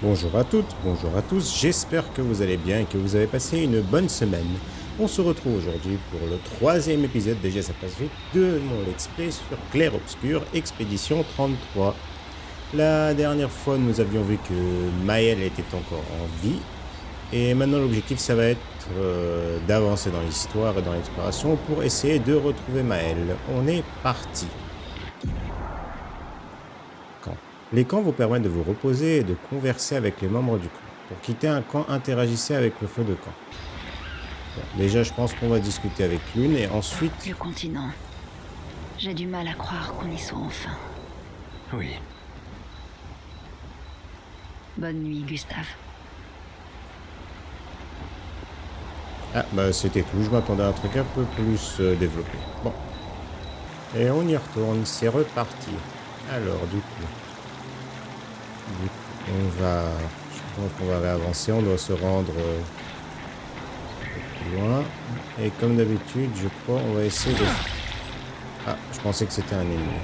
Bonjour à toutes, bonjour à tous, j'espère que vous allez bien et que vous avez passé une bonne semaine. On se retrouve aujourd'hui pour le troisième épisode de GTA Pacific de mon let's play sur Clair Obscur Expédition 33. La dernière fois, nous avions vu que Maël était encore en vie, et maintenant l'objectif ça va être d'avancer dans l'histoire et dans l'exploration pour essayer de retrouver Maël. On est parti. Les camps vous permettent de vous reposer et de converser avec les membres du camp. Pour quitter un camp, interagissez avec le feu de camp. Bon, déjà, je pense qu'on va discuter avec Lune et ensuite... Le continent. J'ai du mal à croire qu'on y soit enfin. Oui. Bonne nuit, Gustave. Ah, bah c'était tout. Je m'attendais à un truc un peu plus développé. Bon. Et on y retourne. C'est reparti. Alors, du coup, on va... Je crois qu'on va réavancer. On doit se rendre plus loin. Et comme d'habitude, je crois, on va essayer de... Ah, je pensais que c'était un ennemi.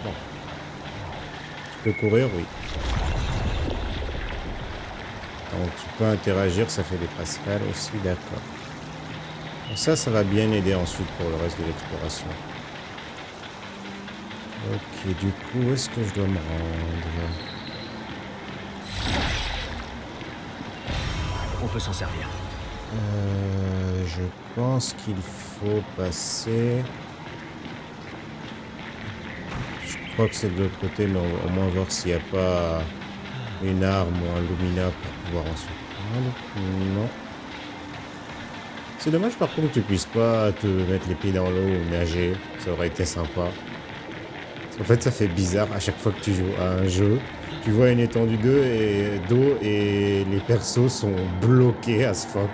Bon. Tu peux courir, oui. Donc tu peux interagir, ça fait des passerelles aussi, d'accord. Ça va bien aider ensuite pour le reste de l'exploration. Ok, du coup, où est-ce que je dois me rendre? On peut s'en servir. Je pense qu'il faut passer... Je crois que c'est de l'autre côté, mais au moins voir s'il n'y a pas une arme ou un lumina pour pouvoir ensuite prendre. Non. C'est dommage par contre que tu puisses pas te mettre les pieds dans l'eau ou nager. Ça aurait été sympa. En fait, ça fait bizarre à chaque fois que tu joues à un jeu. Tu vois une étendue d'eau et les persos sont bloqués as fuck.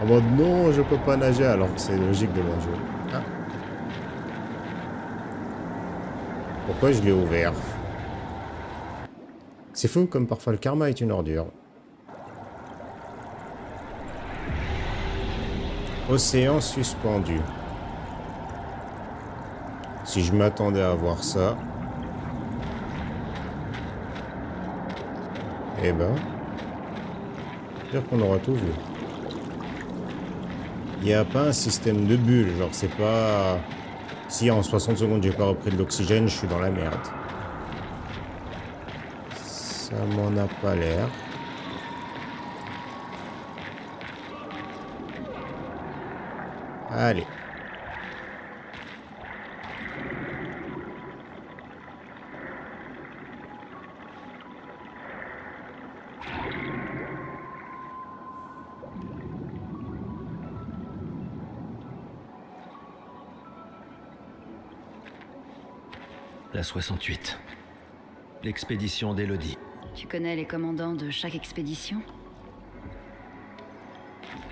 En mode non, je peux pas nager alors que c'est logique de nager. Ah. Pourquoi je l'ai ouvert? C'est fou comme parfois le karma est une ordure. Océan suspendu. Si je m'attendais à voir ça... Eh ben... J'espère qu'on aura tout vu. Il n'y a pas un système de bulles, genre c'est pas... Si en 60 secondes j'ai pas repris de l'oxygène, je suis dans la merde. Ça m'en a pas l'air. Allez. La 68. L'expédition d'Elodie. Tu connais les commandants de chaque expédition?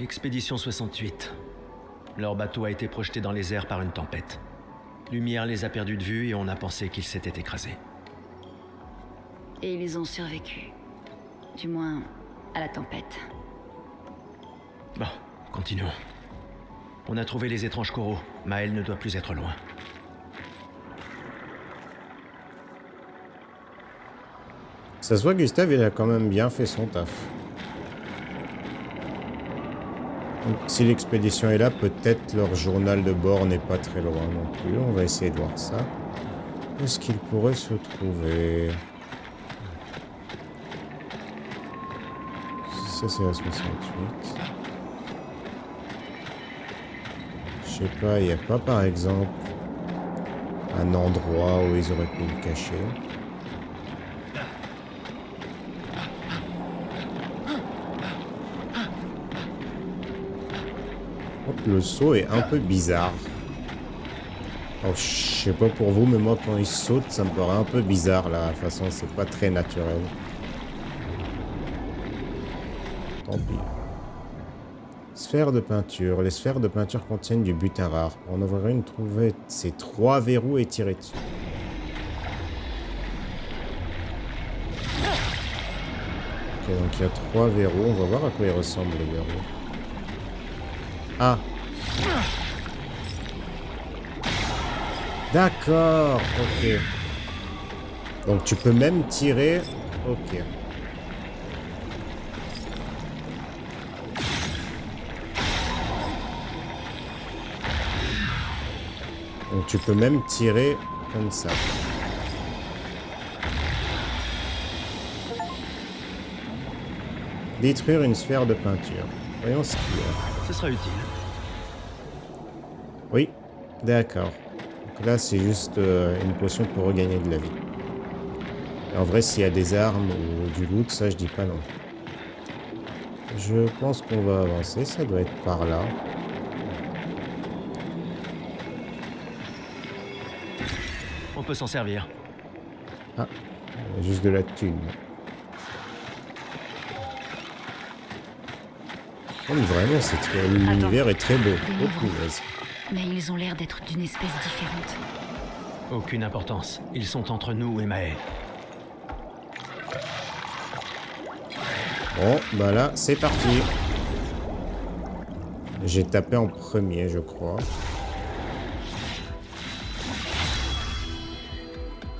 Expédition 68. Leur bateau a été projeté dans les airs par une tempête. Lumière les a perdus de vue et on a pensé qu'ils s'étaient écrasés. Et ils ont survécu. Du moins, à la tempête. Bon, continuons. On a trouvé les étranges coraux. Maël ne doit plus être loin. Ça se voit, Gustave, il a quand même bien fait son taf. Donc, si l'expédition est là, peut-être leur journal de bord n'est pas très loin non plus. On va essayer de voir ça. Où est-ce qu'il pourrait se trouver? Ça, c'est la 68. Je sais pas, il n'y a pas par exemple un endroit où ils auraient pu le cacher. Le saut est un peu bizarre. Alors, je sais pas pour vous, mais moi quand il saute, ça me paraît un peu bizarre là. De toute façon, c'est pas très naturel. Tant pis. Sphère de peinture. Les sphères de peinture contiennent du butin rare. Pour en ouvrir une, trouvez ces 3 verrous et tirez dessus. Ok, donc il y a 3 verrous. On va voir à quoi ils ressemblent les verrous. Ah! D'accord, ok. Donc tu peux même tirer... Ok. Donc tu peux même tirer comme ça. Détruire une sphère de peinture. Voyons ce qu'il y a. Ce sera utile. Oui, d'accord. Donc là, c'est juste une potion pour regagner de la vie. Et en vrai, s'il y a des armes ou du loot, ça, je dis pas non. Je pense qu'on va avancer. Ça doit être par là. On peut s'en servir. Ah, il y a juste de la thune. Oh, mais vraiment, l'univers est très beau. Oh, punaise. Mais ils ont l'air d'être d'une espèce différente. Aucune importance. Ils sont entre nous et Maë. Bon, bah là, c'est parti. J'ai tapé en premier, je crois.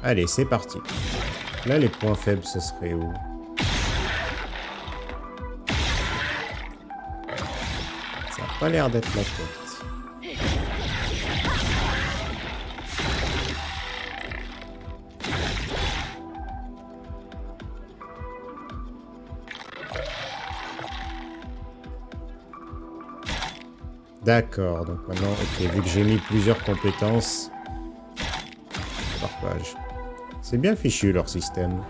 Allez, c'est parti. Là, les points faibles, ce serait où? Ça n'a pas l'air d'être la porte. D'accord, donc maintenant, ok, vu que j'ai mis plusieurs compétences par page. C'est bien fichu leur système.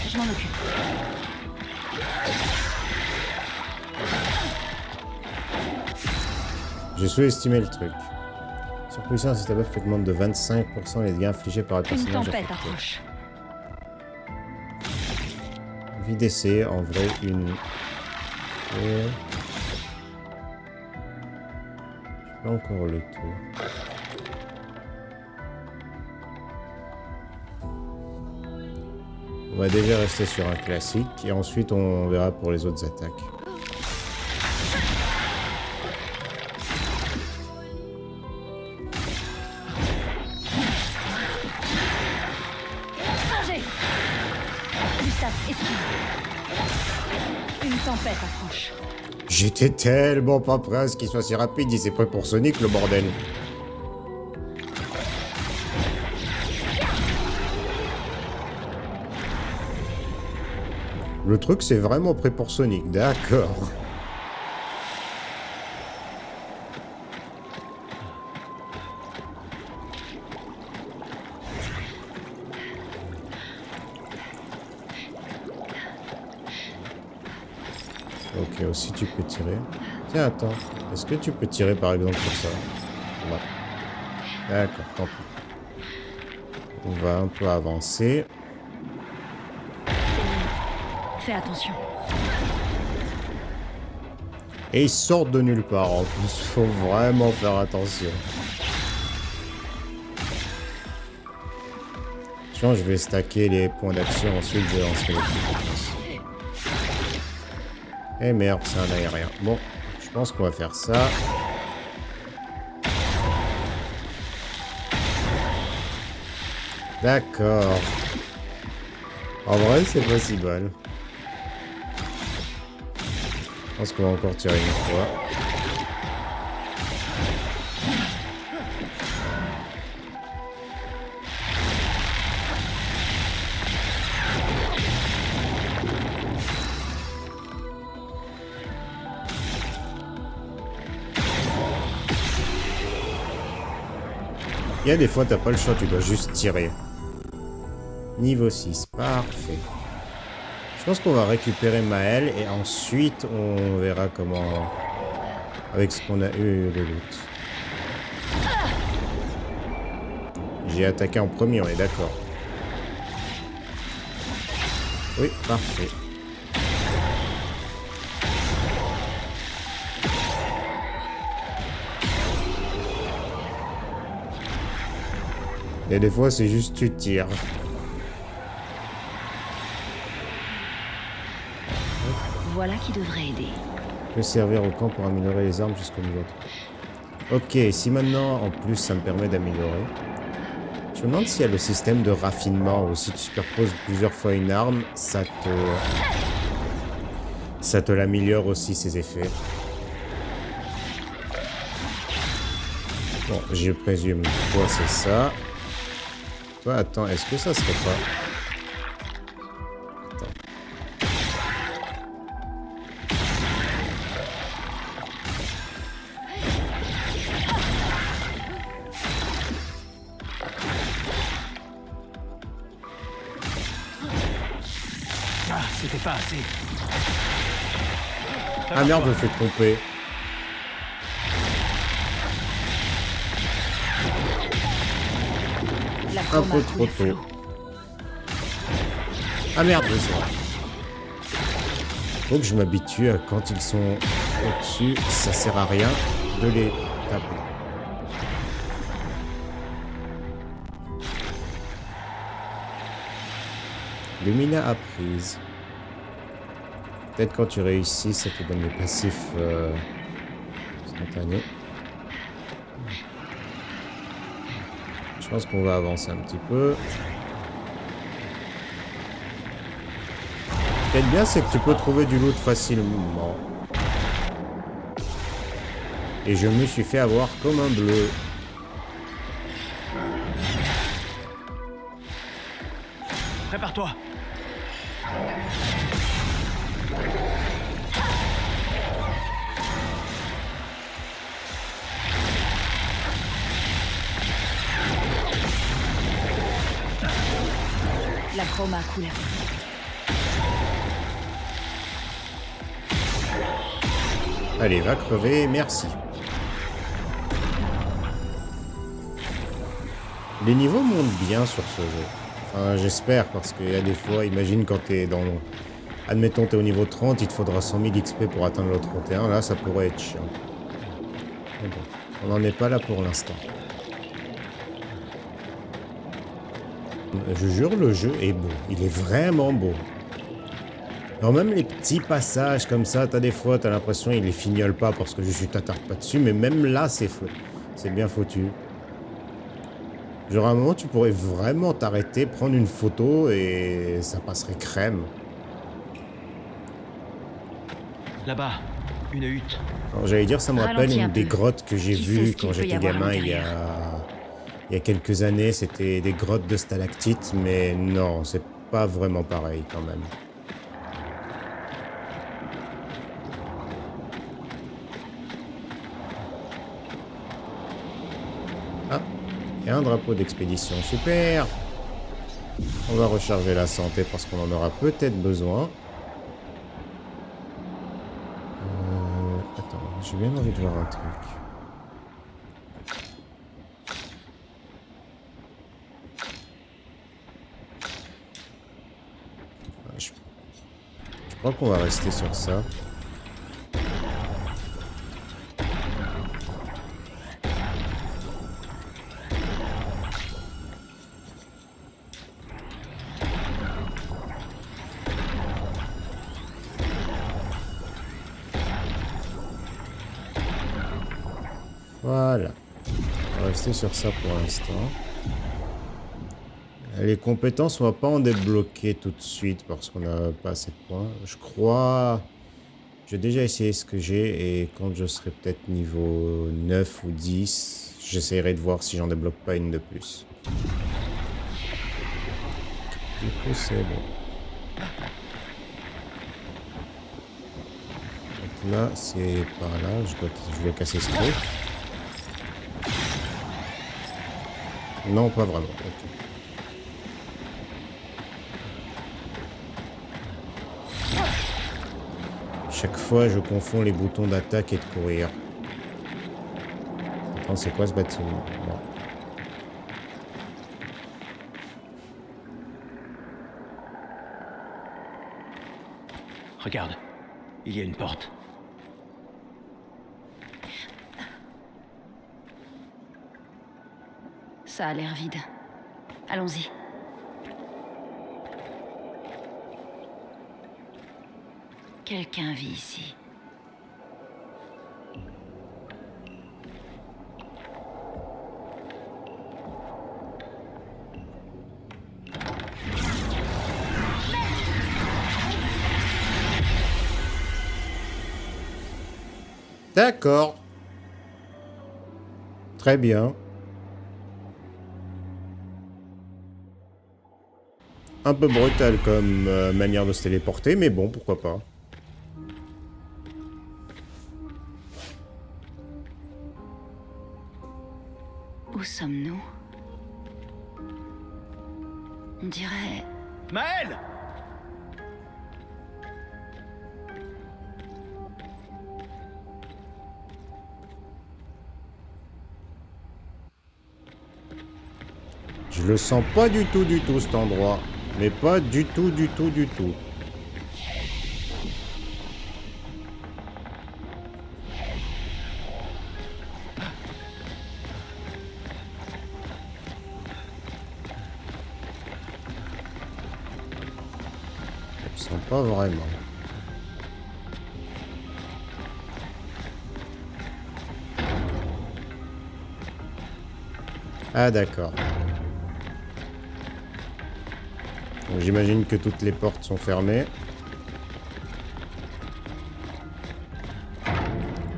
Je m'en occupe. J'ai sous-estimé le truc. Surpuissance, c'est un buff qui augmente de 25% les dégâts infligés par un Une personnage tempête affecté. approche. Vie d'essai, en vrai, une... Et... je sais pas encore le tout. On va déjà rester sur un classique et ensuite on verra pour les autres attaques. Danger! Gustave, esquive. Une tempête approche. J'étais tellement pas prêt à ce qu'il soit si rapide, il s'est prêt pour Sonic le bordel. Le truc c'est vraiment prêt pour Sonic, d'accord. Ok, aussi tu peux tirer. Tiens, attends. Est-ce que tu peux tirer par exemple sur ça? Ouais. D'accord, tant pis. On va un peu avancer. Fais attention. Et ils sortent de nulle part en plus. Faut vraiment faire attention. Je pense que je vais stacker les points d'action. Ensuite, je vais lancer les compétences. Eh merde, c'est un aérien. Bon, je pense qu'on va faire ça. D'accord. En vrai, c'est pas si mal. Je pense qu'on va encore tirer une fois. Il y a des fois, t'as pas le choix, tu dois juste tirer. Niveau 6, parfait. Je pense qu'on va récupérer Maël et ensuite on verra comment... avec ce qu'on a eu de loot. J'ai attaqué en premier, on est d'accord. Oui, parfait. Et des fois, c'est juste tu tires. Voilà qui devrait aider. Peut servir au camp pour améliorer les armes jusqu'au niveau 3. Ok, si maintenant, en plus, ça me permet d'améliorer. Je me demande s'il y a le système de raffinement ou si tu superposes plusieurs fois une arme, ça Ça te l'améliore aussi, ses effets. Bon, je présume. Toi, c'est ça. Toi, attends, est-ce que ça serait pas... Attends. Ah, c'était pas assez. Ah merde, je me fais tromper. La Un chroma peu coule trop à flot. tôt. Ah merde, oui, c'est vrai. Faut que je m'habitue à quand ils sont au-dessus, ça sert à rien de les taper. Lumina apprise. Peut-être quand tu réussis, ça te donne des passifs instantanés. Je pense qu'on va avancer un petit peu. Ce qui est bien, c'est que tu peux trouver du loot facilement. Et je me suis fait avoir comme un bleu. Prépare-toi. La chroma coule à flot. Allez, va crever, merci. Les niveaux montent bien sur ce jeu. Enfin, j'espère, parce qu'il y a des fois, imagine quand t'es dans... Admettons, t'es au niveau 30, il te faudra 100 000 XP pour atteindre le 31. Là, ça pourrait être chiant. Mais bon, on n'en est pas là pour l'instant. Je jure, le jeu est beau. Il est vraiment beau. Alors même les petits passages comme ça, t'as des fois, t'as l'impression qu'il les fignole pas parce que je t'attarde pas dessus, mais même là, c'est bien foutu. Genre à un moment, tu pourrais vraiment t'arrêter, prendre une photo et ça passerait crème. Là-bas, une hutte. Alors j'allais dire, ça me rappelle Ralentis un une des peu. grottes que j'ai Qui sait vues ce qu'il quand peut y j'étais avoir à gamin l'intérieur. il y a quelques années. C'était des grottes de stalactites, mais non, c'est pas vraiment pareil quand même. Ah, il y a un drapeau d'expédition, super. On va recharger la santé parce qu'on en aura peut-être besoin. Attends, j'ai bien envie de voir un truc. Je crois qu'on va rester sur ça. Voilà. On va rester sur ça pour l'instant. Les compétences, on va pas en débloquer tout de suite parce qu'on n'a pas assez de points. Je crois... J'ai déjà essayé ce que j'ai et quand je serai peut-être niveau 9 ou 10, j'essaierai de voir si j'en débloque pas une de plus. Du coup, c'est bon. Donc là, c'est par là. Je dois casser ce truc. Non, pas vraiment. Ok. Chaque fois, je confonds les boutons d'attaque et de courir. Attends, c'est quoi ce bâtiment? Bon. Regarde, il y a une porte. Ça a l'air vide. Allons-y. Quelqu'un vit ici. D'accord. Très bien. Un peu brutal comme manière de se téléporter, mais bon, pourquoi pas. Où sommes-nous? On dirait... Maël! Je le sens pas du tout, cet endroit. Mais pas du tout, du tout. Je le sens pas vraiment. Ah d'accord. Donc, j'imagine que toutes les portes sont fermées.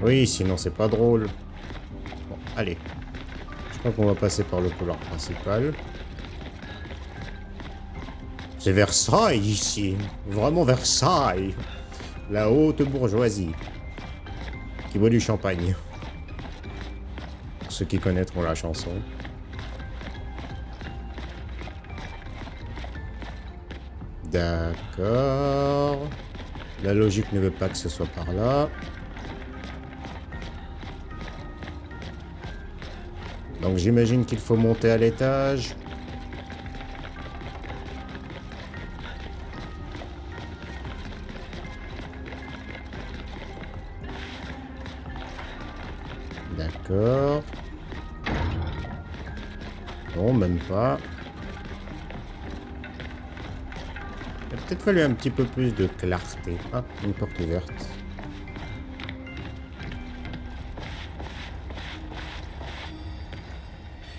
Oui, sinon c'est pas drôle. Bon, allez. Je crois qu'on va passer par le couloir principal. C'est Versailles ici. Vraiment Versailles. La haute bourgeoisie. Qui boit du champagne. Pour ceux qui connaîtront la chanson. D'accord. La logique ne veut pas que ce soit par là. Donc j'imagine qu'il faut monter à l'étage. D'accord. Non, même pas. Il a peut-être fallu un petit peu plus de clarté. Ah, une porte ouverte.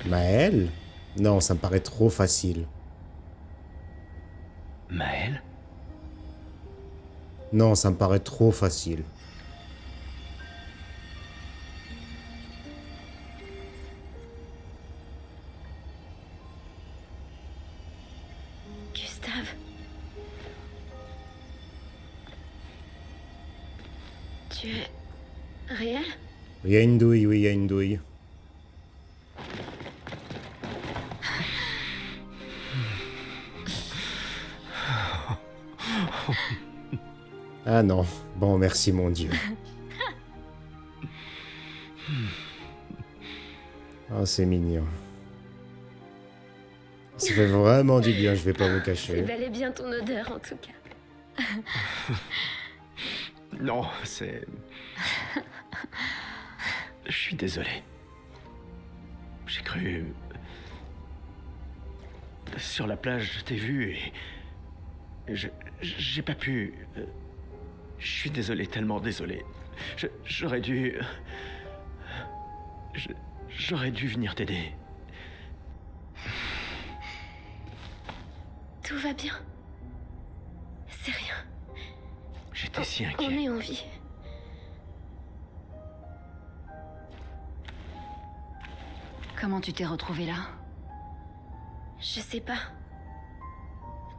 Maël? Non, ça me paraît trop facile. Maël? Non, ça me paraît trop facile. Gustave. Tu es réel? Il y a une douille, oui, il y a une douille. Ah non. Bon, merci mon Dieu. Oh, c'est mignon. Ça fait vraiment du bien, je vais pas vous C'est cacher. bel et bien ton odeur en tout cas. Non, c'est... Je suis désolé. J'ai cru... Sur la plage, je t'ai vu et... J'ai pas pu... Je suis désolé, tellement désolé. J'aurais dû... J'aurais dû venir t'aider. Tout va bien. C'est rien. J'étais si On inquiet. est en vie. Comment tu t'es retrouvé là? Je sais pas.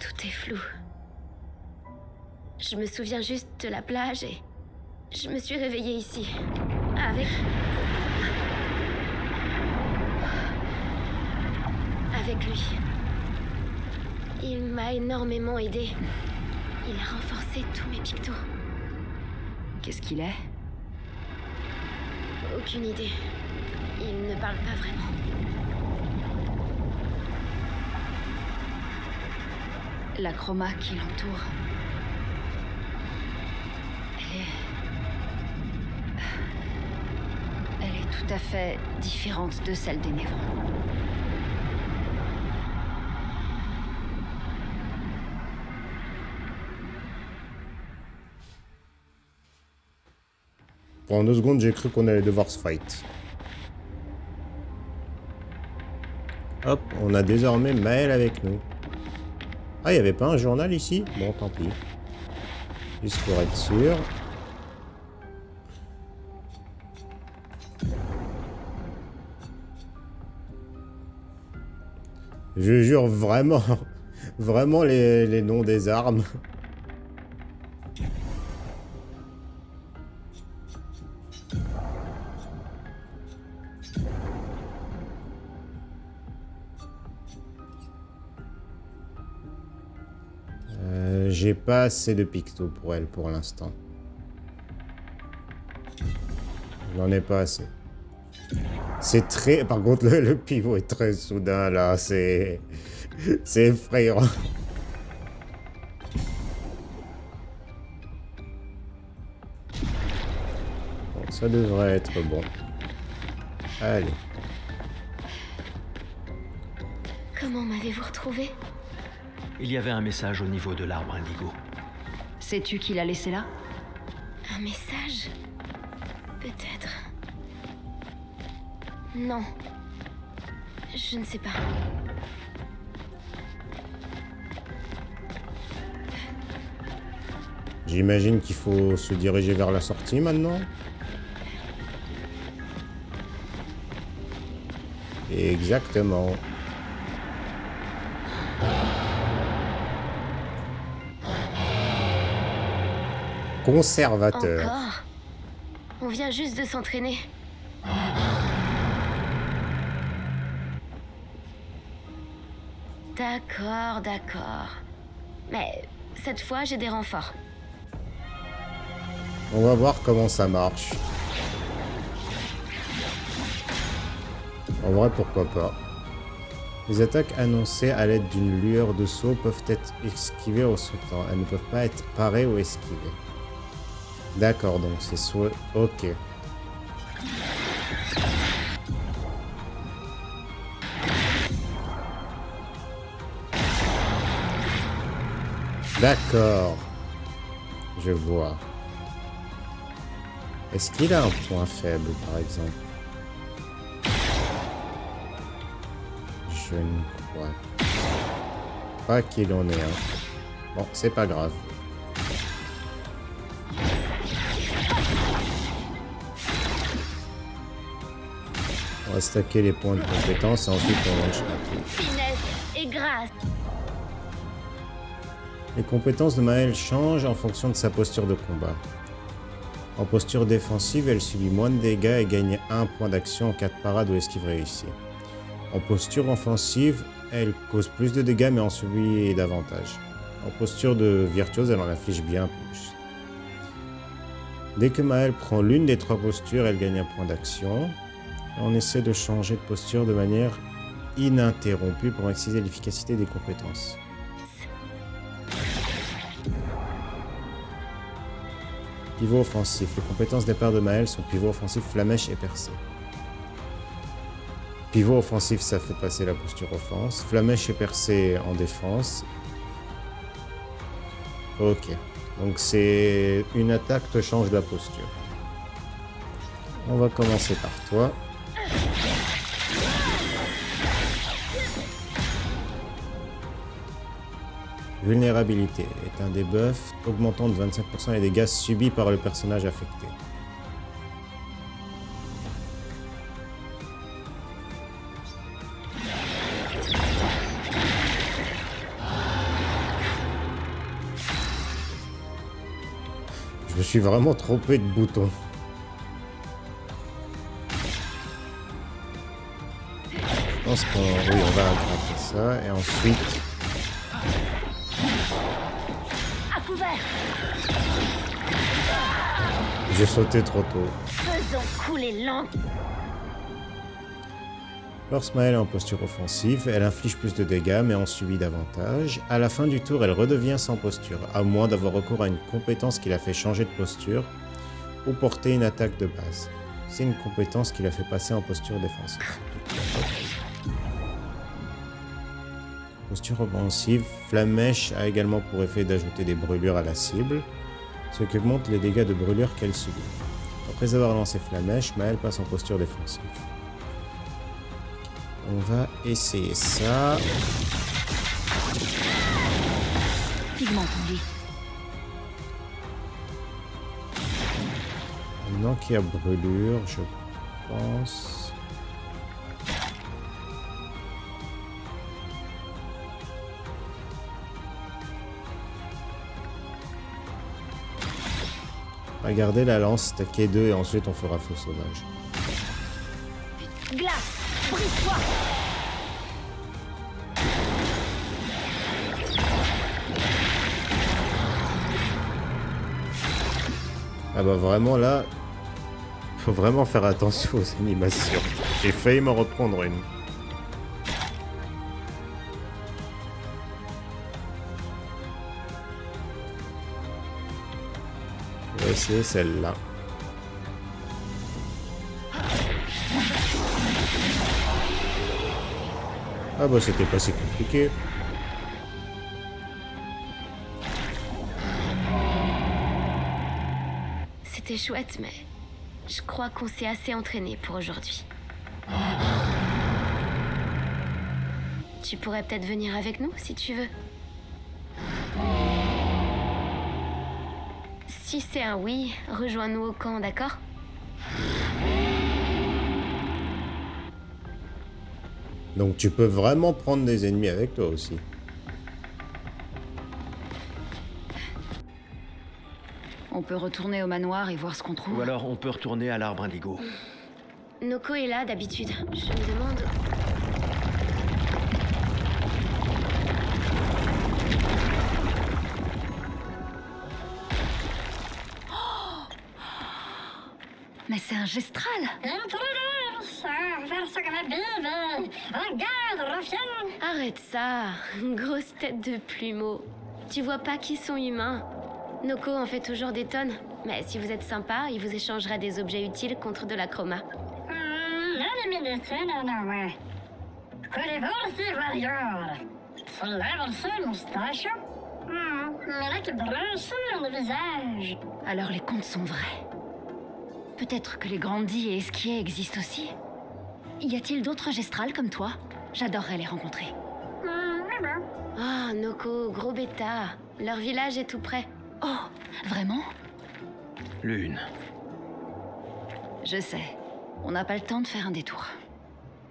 Tout est flou. Je me souviens juste de la plage et je me suis réveillée ici. Avec lui. Il m'a énormément aidé. Il a renforcé tous mes pictos. Qu'est-ce qu'il est? Aucune idée. Il ne parle pas vraiment. La chroma qui l'entoure. Elle est tout à fait différente de celle des Névrons. Pendant 2 secondes, j'ai cru qu'on allait devoir se fight. Hop, on a désormais Maël avec nous. Ah, il n'y avait pas un journal ici? Bon, tant pis. Juste pour être sûr. Je jure vraiment, vraiment les noms des armes. J'ai pas assez de pictos pour elle pour l'instant. J'en ai pas assez. C'est très... Par contre, le pivot est très soudain, là. C'est effrayant. Bon, ça devrait être bon. Allez. Comment m'avez-vous retrouvé? Il y avait un message au niveau de l'arbre indigo. Sais-tu qui l'a laissé là? Un message? Peut-être. Non. Je ne sais pas. J'imagine qu'il faut se diriger vers la sortie maintenant. Exactement. Conservateur. Encore? On vient juste de s'entraîner. D'accord, d'accord. Mais cette fois, j'ai des renforts. On va voir comment ça marche. En vrai, pourquoi pas. Les attaques annoncées à l'aide d'une lueur de saut peuvent être esquivées au sautant. Elles ne peuvent pas être parées ou esquivées. D'accord, donc c'est soit... Ok. D'accord. Je vois. Est-ce qu'il a un point faible, par exemple? Je ne crois pas qu'il en ait un. Bon, c'est pas grave. On va stacker les points de compétence et ensuite on lance tout. Finesse et grâce. Les compétences de Maëlle changent en fonction de sa posture de combat. En posture défensive, elle subit moins de dégâts et gagne 1 point d'action en cas de parade ou esquive réussie. En posture offensive, elle cause plus de dégâts mais en subit davantage. En posture de virtuose, elle en inflige bien plus. Dès que Maëlle prend l'une des 3 postures, elle gagne 1 point d'action. On essaie de changer de posture de manière ininterrompue pour maximiser l'efficacité des compétences. Pivot offensif. Les compétences départ de Maëlle sont pivot offensif, flamèche et percée. Pivot offensif, ça fait passer la posture offense. Flamèche et percée en défense. Ok. Donc c'est une attaque te change la posture. On va commencer par toi. Vulnérabilité est un debuff augmentant de 25% les dégâts subis par le personnage affecté. Je me suis vraiment trompé de bouton. Je pense qu'on oui, on va attraper ça et ensuite... J'ai sauté trop tôt. Faisons couler l'encre. Lorsque Maëlle est en posture offensive, elle inflige plus de dégâts mais en subit davantage. À la fin du tour, elle redevient sans posture, à moins d'avoir recours à une compétence qui la fait changer de posture ou porter une attaque de base. C'est une compétence qui la fait passer en posture défensive. Posture offensive, Flamèche a également pour effet d'ajouter des brûlures à la cible, ce qui augmente les dégâts de brûlure qu'elle subit. Après avoir lancé Flamèche, Maëlle passe en posture défensive. On va essayer ça. Pigment tendu. Maintenant qu'il y a brûlure, je pense... Regardez la lance, taquet 2 et ensuite on fera feu sauvage. Glace, brise-toi. Ah bah vraiment là, faut vraiment faire attention aux animations. J'ai failli m'en reprendre une. On va essayer celle-là. Ah bah c'était pas si compliqué. C'était chouette, mais je crois qu'on s'est assez entraîné pour aujourd'hui. Tu pourrais peut-être venir avec nous si tu veux. Si c'est un oui, rejoins-nous au camp, d'accord? Donc tu peux vraiment prendre des ennemis avec toi aussi. On peut retourner au manoir et voir ce qu'on trouve. Ou alors on peut retourner à l'arbre indigo. Noko est là d'habitude. Je me demande... Mais c'est un gestral! Arrête ça, grosse tête de plumeau. Tu vois pas qu'ils sont humains. Noko en fait toujours des tonnes, mais si vous êtes sympa, il vous échangera des objets utiles contre de la chroma. Alors les contes sont vrais. Peut-être que les Grandis et Esquier existent aussi. Y a-t-il d'autres gestrals comme toi? J'adorerais les rencontrer. Ah, Noko, gros bêta. Leur village est tout près. Oh, vraiment? Lune. Je sais. On n'a pas le temps de faire un détour.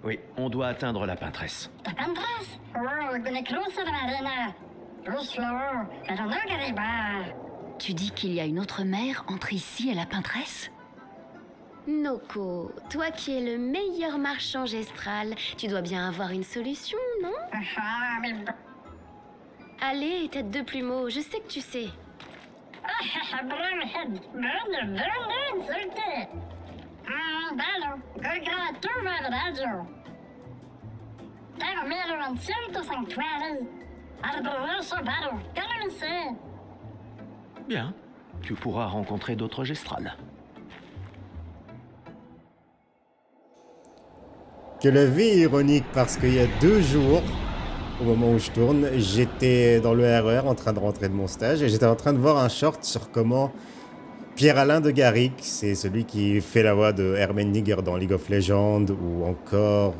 Oui, on doit atteindre la peintresse. Tu dis qu'il y a une autre mer entre ici et la peintresse? Noko, toi qui es le meilleur marchand gestral, tu dois bien avoir une solution, non? Allez, tête de plumeau, je sais que tu sais. Bien, tu pourras rencontrer d'autres gestrales. Que la vie est ironique parce qu'il y a 2 jours, au moment où je tourne, j'étais dans le RER en train de rentrer de mon stage et j'étais en train de voir un short sur comment Pierre-Alain de Garrick, c'est celui qui fait la voix de Ermenigr dans League of Legends ou encore...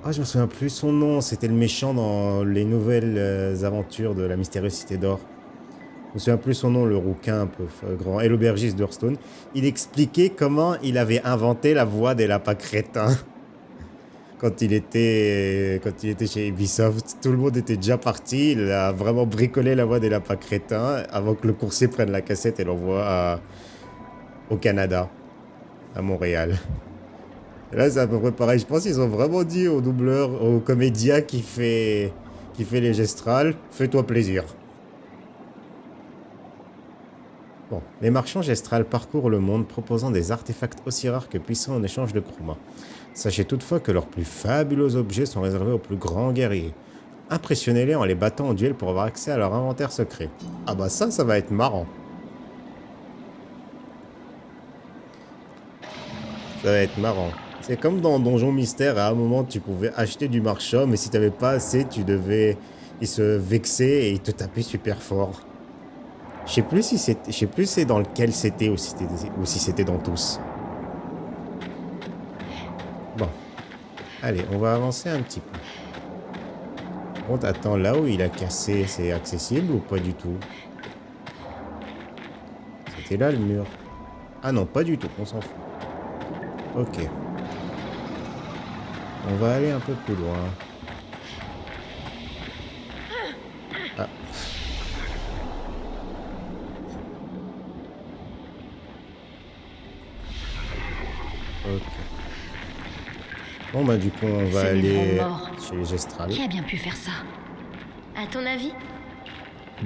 Ah, je me souviens plus son nom, c'était le méchant dans les nouvelles aventures de la mystérieuse cité d'or. Je me souviens plus son nom, le rouquin un peu grand, et l'aubergiste d'Hearthstone. Il expliquait comment il avait inventé la voix des lapins crétins. Quand il était chez Ubisoft, tout le monde était déjà parti. Il a vraiment bricolé la voix des lapins crétins avant que le coursier prenne la cassette et l'envoie au Canada, à Montréal. Et là, c'est à peu près pareil. Je pense qu'ils ont vraiment dit au doubleur, au comédien qui fait les gestrales, fais-toi plaisir. Bon, les marchands gestrals parcourent le monde proposant des artefacts aussi rares que puissants en échange de chroma. Sachez toutefois que leurs plus fabuleux objets sont réservés aux plus grands guerriers. Impressionnez-les en les battant en duel pour avoir accès à leur inventaire secret. Ah bah ça va être marrant. Ça va être marrant. C'est comme dans Donjon Mystère, à un moment tu pouvais acheter du marchand, mais si t'avais pas assez, il se vexait et il te tapait super fort. Je sais plus c'est dans lequel c'était ou si c'était dans tous. Bon. Allez, on va avancer un petit peu. Bon, attends, là où il a cassé, c'est accessible ou pas du tout? C'était là le mur. Ah non, pas du tout, on s'en fout. Ok. On va aller un peu plus loin. Ah. Ok. Bon bah du coup on va Ces névrons aller morts. chez les Gestrales. Qui a bien pu faire ça? À ton avis?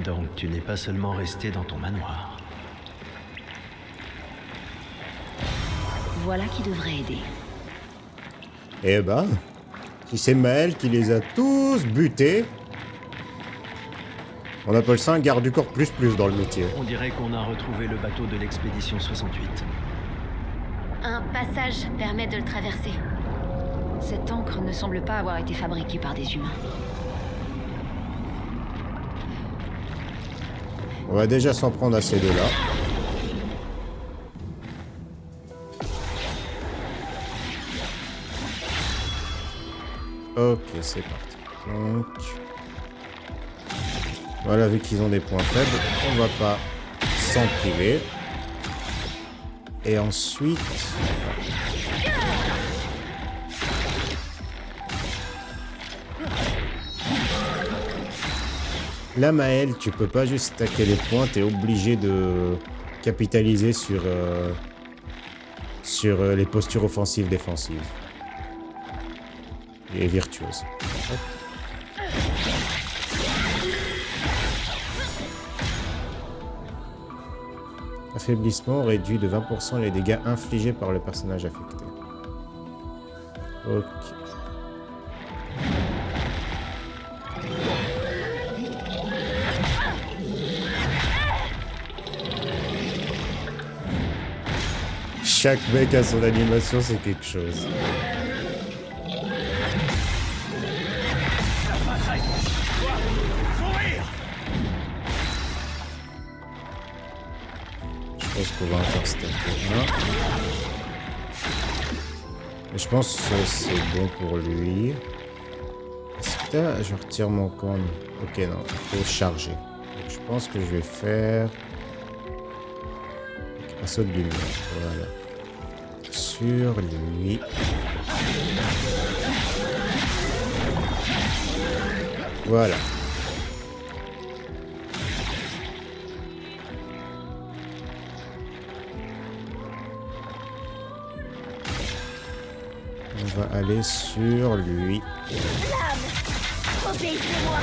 Donc tu n'es pas seulement resté dans ton manoir. Voilà qui devrait aider. Eh ben, si c'est Maël qui les a tous butés, on appelle ça un garde du corps plus dans le métier. On dirait qu'on a retrouvé le bateau de l'expédition 68. Un passage permet de le traverser. Cette encre ne semble pas avoir été fabriquée par des humains. On va déjà s'en prendre à ces deux-là. Ok, c'est parti. Donc... Voilà, vu qu'ils ont des points faibles, on va pas s'en priver. Et ensuite... Là, Maël, tu peux pas juste stacker les points, t'es obligé de capitaliser sur les postures offensives, défensives. Et virtuoses. Affaiblissement réduit de 20% les dégâts infligés par le personnage affecté. Ok. Chaque mec a son animation, c'est quelque chose. Je pense qu'on va encore stacker un. Mais je pense que c'est bon pour lui. Est-ce que je retire mon corne? Ok, non, il faut charger. Donc, je pense que je vais faire... un saut de lumière, voilà. Sur lui. Voilà. On va aller sur lui. Obéissez-moi.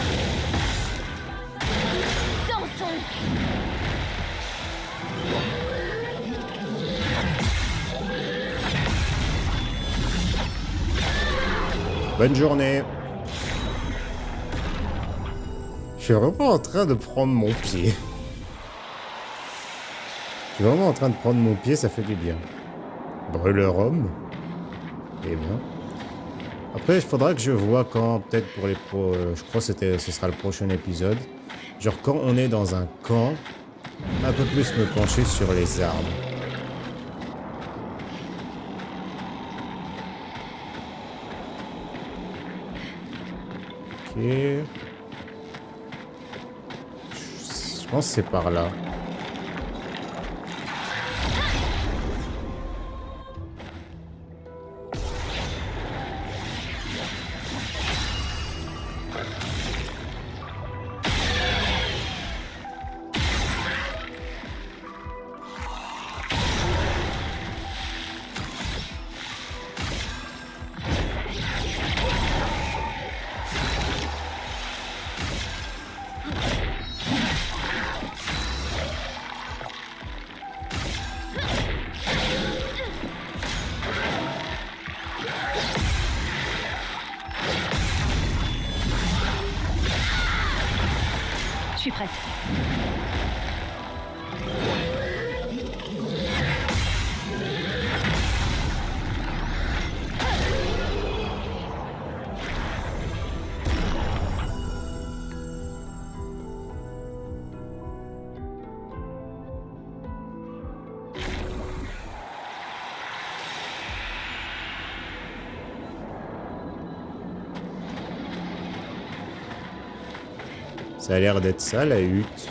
Dansons. Bonne journée. Je suis vraiment en train de prendre mon pied. Je suis vraiment en train de prendre mon pied, ça fait du bien. Brûleur homme. Eh bien. Après, il faudra que je vois quand, peut-être pour les je crois que ce sera le prochain épisode. Genre quand on est dans un camp, un peu plus me pencher sur les armes. Ok. Je pense que c'est par là. Je suis prête. Ça a l'air d'être ça, la hutte.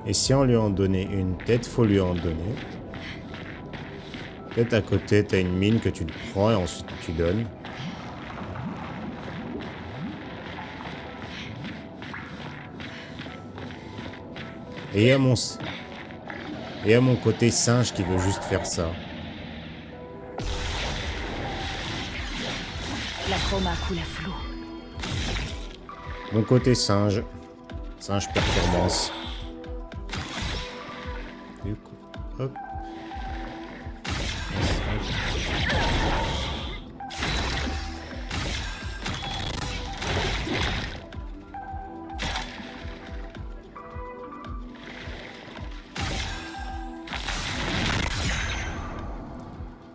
Et si on lui en donnait une tête, faut lui en donner. Peut-être à côté, t'as une mine que tu te prends et ensuite tu donnes. Et il y a mon côté singe qui veut juste faire ça. La chroma coule à flot. Mon côté singe. Singe performance. Du coup, hop.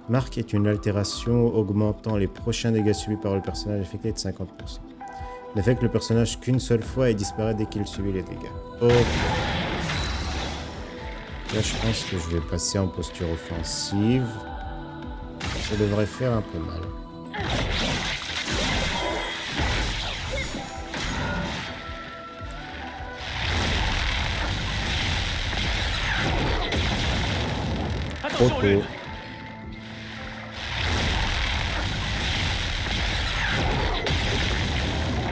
Marque est une altération augmentant les prochains dégâts subis par le personnage affecté de 50%. N'affecte le personnage qu'une seule fois et disparaît dès qu'il subit les dégâts. Ok. Là, je pense que je vais passer en posture offensive. Ça devrait faire un peu mal. Attention, Trop tôt. Lune.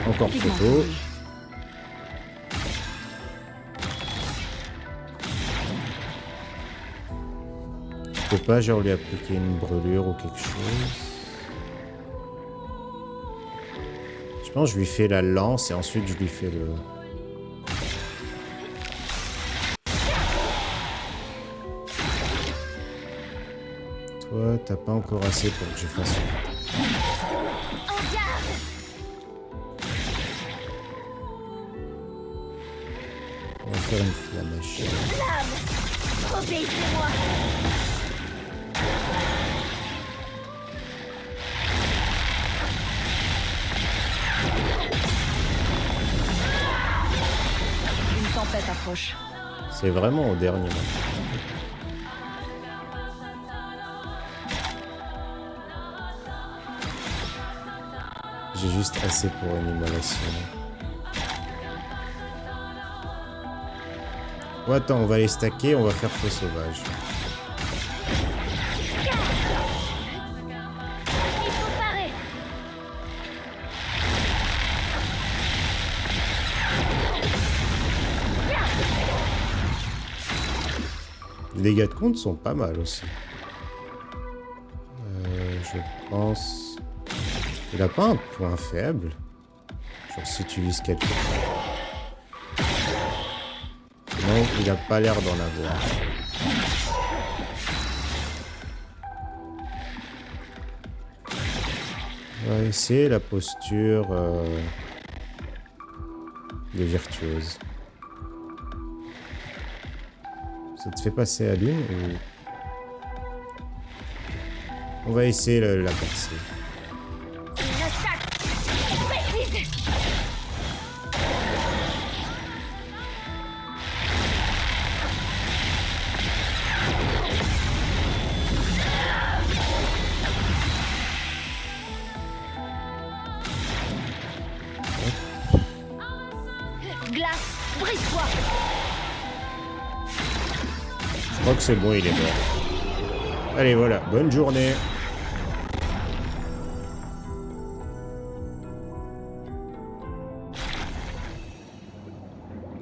Encore trop Pigment tôt. pourri. Je peux pas genre lui appliquer une brûlure ou quelque chose. Je pense que je lui fais la lance et ensuite je lui fais le... Toi, t'as pas encore assez pour que je fasse... On va faire une flamèche. Obéissez-moi. Une tempête approche. C'est vraiment au dernier moment. J'ai juste assez pour une immolation. Oh, attends, on va les stacker, on va faire feu sauvage. Il faut parer. Les dégâts de compte sont pas mal aussi. Je pense... Il a pas un point faible. Genre si tu vises quelque chose. Non, il a pas l'air d'en avoir. On va essayer la posture de virtuose. Ça te fait passer à l'une ou... On va essayer la percer. Une attaque précise. Glace, brise-toi. Je crois que c'est bon, il est mort. Allez, voilà, bonne journée.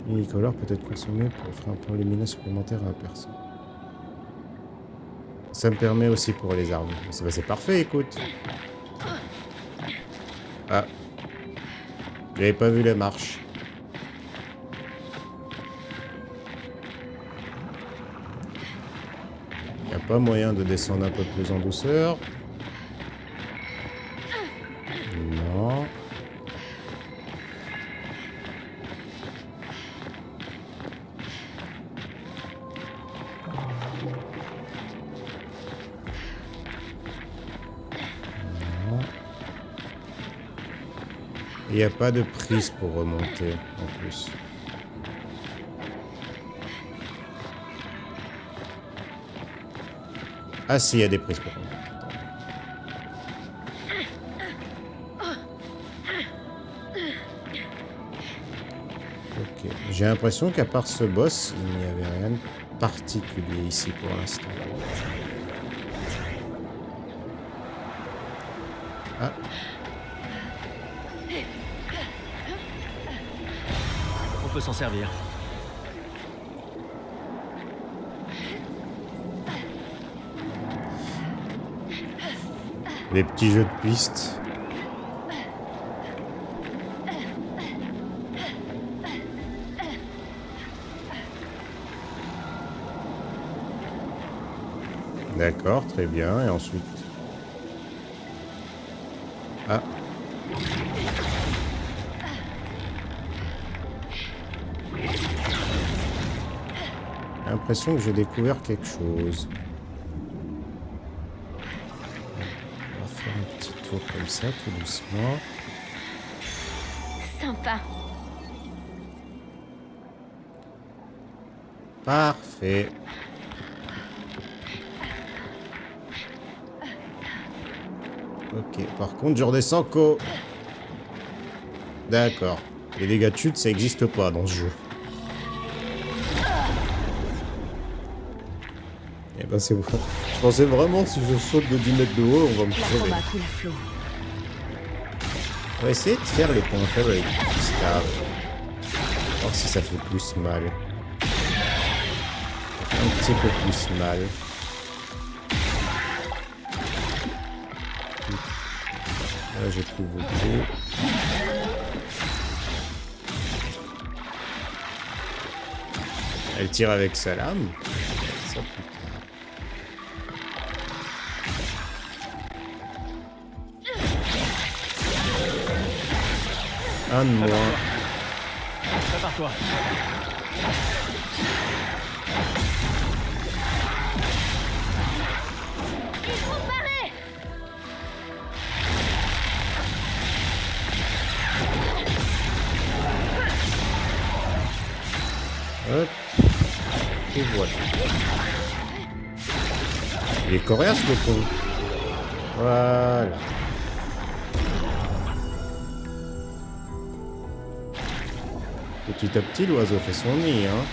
Unicolore peut être consommé pour offrir un point lumineux supplémentaire à un perso. Ça me permet aussi pour les armes. C'est parfait, écoute. Ah. J'avais pas vu la marche. Y a pas moyen de descendre un peu plus en douceur. Non. Il n'y a pas de prise pour remonter en plus. Ah si, il y a des prises pour remonter. Ok, J'ai l'impression qu'à part ce boss, il n'y avait rien de particulier ici pour l'instant. Ah. On peut s'en servir. Les petits jeux de piste. D'accord, très bien. Et ensuite... Ah. J'ai l'impression que j'ai découvert quelque chose. On va faire un petit tour comme ça, tout doucement. Sympa. Parfait. Ok, par contre, je redescends qu'au... D'accord. Les dégâts de chute, ça n'existe pas dans ce jeu. Eh ben, c'est bon. Je pensais vraiment, si je saute de 10 mètres de haut, on va me La crever. chroma coule à flot. On va essayer de faire les points faibles avec le stab. Voir si ça fait plus mal. Un petit peu plus mal. Là, j'ai plus beaucoup. Elle tire avec sa lame. Ça, putain. Un de moins. Prépare-toi. Hop. Et voilà. Il est coriace le pauvre. Voilà. Petit à petit, l'oiseau fait son nid, hein.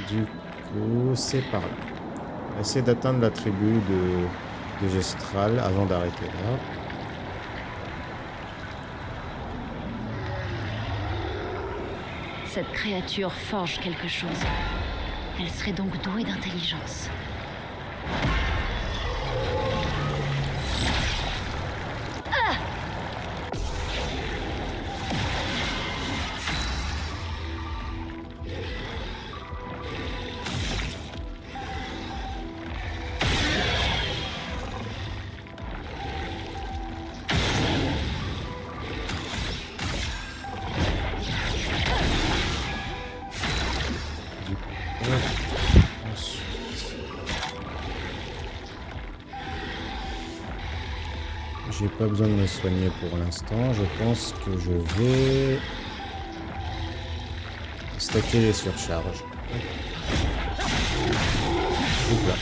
Du coup, c'est par là. On va essayer d'atteindre la tribu de Gestral avant d'arrêter là. Cette créature forge quelque chose. Elle serait donc douée d'intelligence. J'ai pas besoin de me soigner pour l'instant. Je pense que je vais stacker les surcharges. Oups là.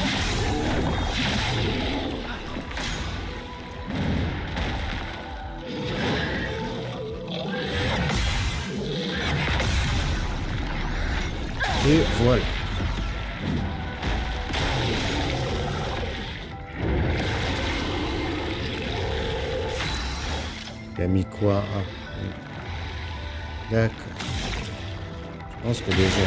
Et voilà. Il a mis quoi? Ah, oui. D'accord. Je pense que déjà...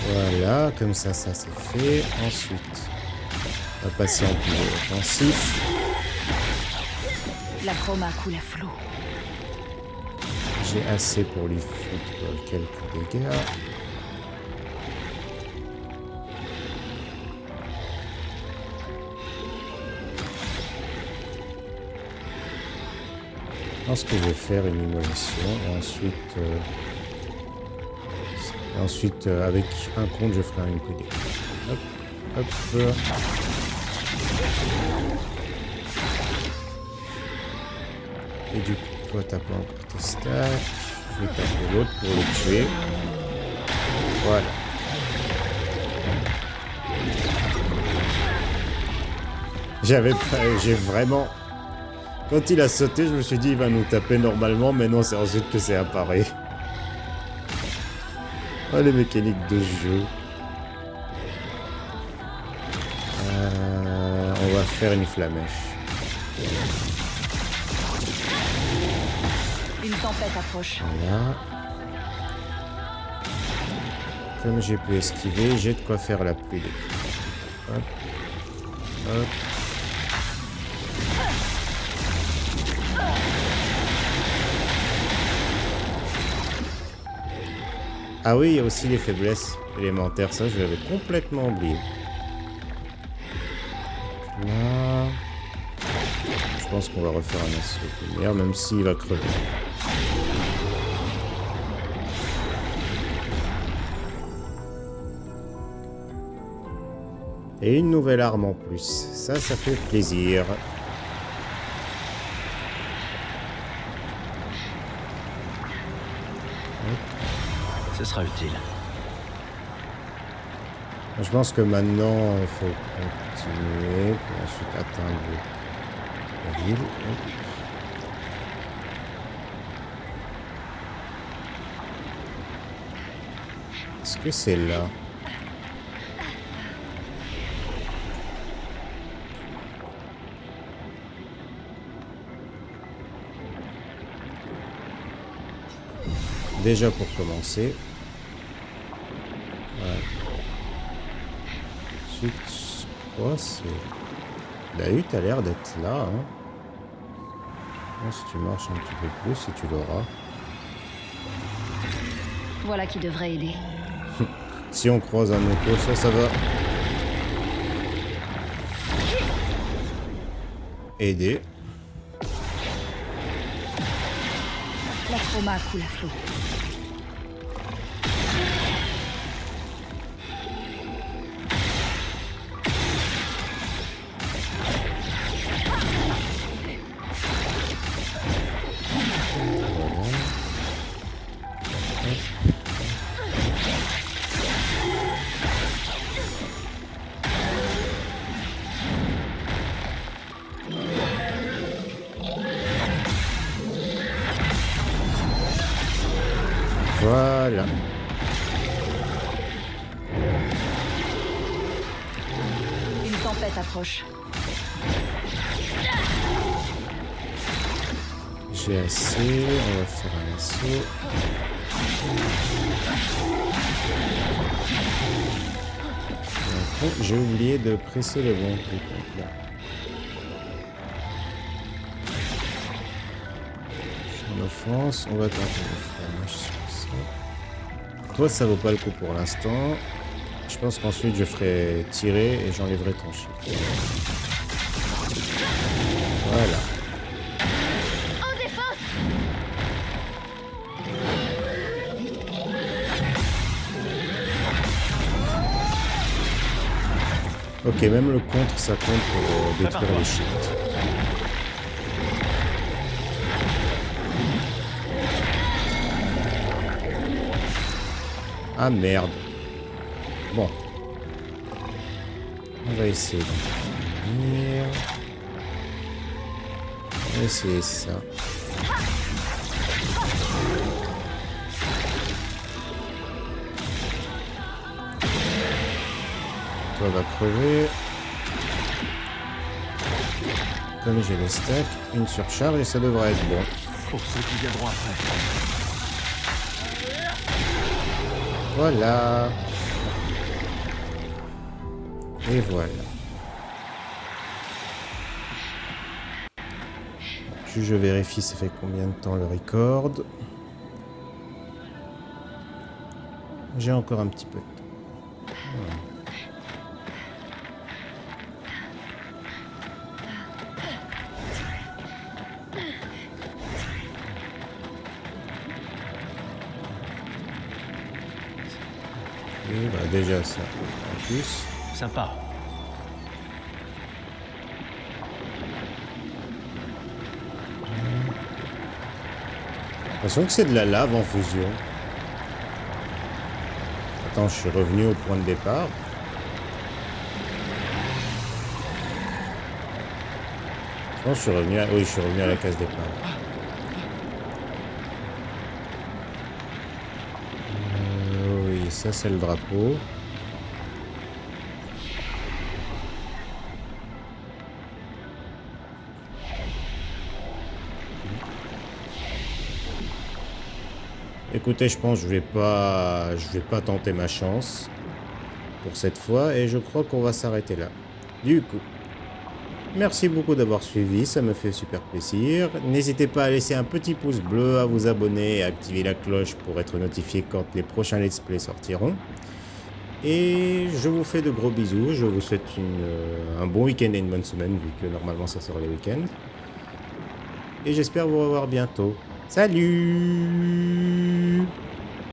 Voilà, comme ça, ça c'est fait. Ensuite, on va passer en pivot offensif. La chroma coule à flot. J'ai assez pour lui foutre quelques dégâts. Je pense que je vais faire une immolation et ensuite, avec un compte, je ferai un coup de dégâts. Hop, hop. Et du coup, toi, t'as pas encore tes stacks. Je vais taper l'autre pour le tuer. Voilà. J'ai vraiment Quand il a sauté, je me suis dit il va nous taper normalement, mais non, c'est ensuite que c'est apparu. Oh, les mécaniques de ce jeu. On va faire une flamèche. Une tempête approche. Voilà. Comme j'ai pu esquiver, j'ai de quoi faire la pluie. Hop. Hop. Ah oui, il y a aussi les faiblesses élémentaires. Ça, je l'avais complètement oublié. Là... Je pense qu'on va refaire un assaut de lumière, même s'il va crever. Et une nouvelle arme en plus. Ça fait plaisir. Ce sera utile. Je pense que maintenant, il faut continuer pour ensuite atteindre la ville. Est-ce que c'est là? Déjà pour commencer. Ouais. Ensuite, quoi c'est... La hutte a l'air d'être là. Hein. Si tu marches un petit peu plus, si tu l'auras. Voilà qui devrait aider. Si on croise un auto, ça va aider. La trauma coule à flot. Voilà. Une tempête approche. J'ai assez, on va faire un assaut. Après, j'ai oublié de presser le bon truc. Là. En offense, on va tenter de faire un match sur ça. Toi, ça vaut pas le coup pour l'instant. Je pense qu'ensuite, je ferai tirer et j'enlèverai ton shield. Voilà. Ok, même le contre, ça compte pour détruire les shields. Ah merde. Bon. On va essayer d'en venir. On va essayer ça. Toi va crever. Comme j'ai les stacks, une surcharge et ça devrait être bon. Pour ceux qui viendront après. Voilà. Et voilà. Puis je vérifie ça fait combien de temps le record. J'ai encore un petit peu de temps. Voilà. Et bah déjà ça en plus. Sympa. J'ai l'impression que c'est de la lave en fusion. Attends, je suis revenu au point de départ. Non, je suis revenu à... Oui, je suis revenu à la case départ. Oui, ça c'est le drapeau. Écoutez, je pense que je vais pas tenter ma chance pour cette fois et je crois qu'on va s'arrêter là. Du coup, merci beaucoup d'avoir suivi, ça me fait super plaisir. N'hésitez pas à laisser un petit pouce bleu, à vous abonner et à activer la cloche pour être notifié quand les prochains let's play sortiront. Et je vous fais de gros bisous, je vous souhaite un bon week-end et une bonne semaine vu que normalement ça sort les week-ends. Et j'espère vous revoir bientôt. Salut!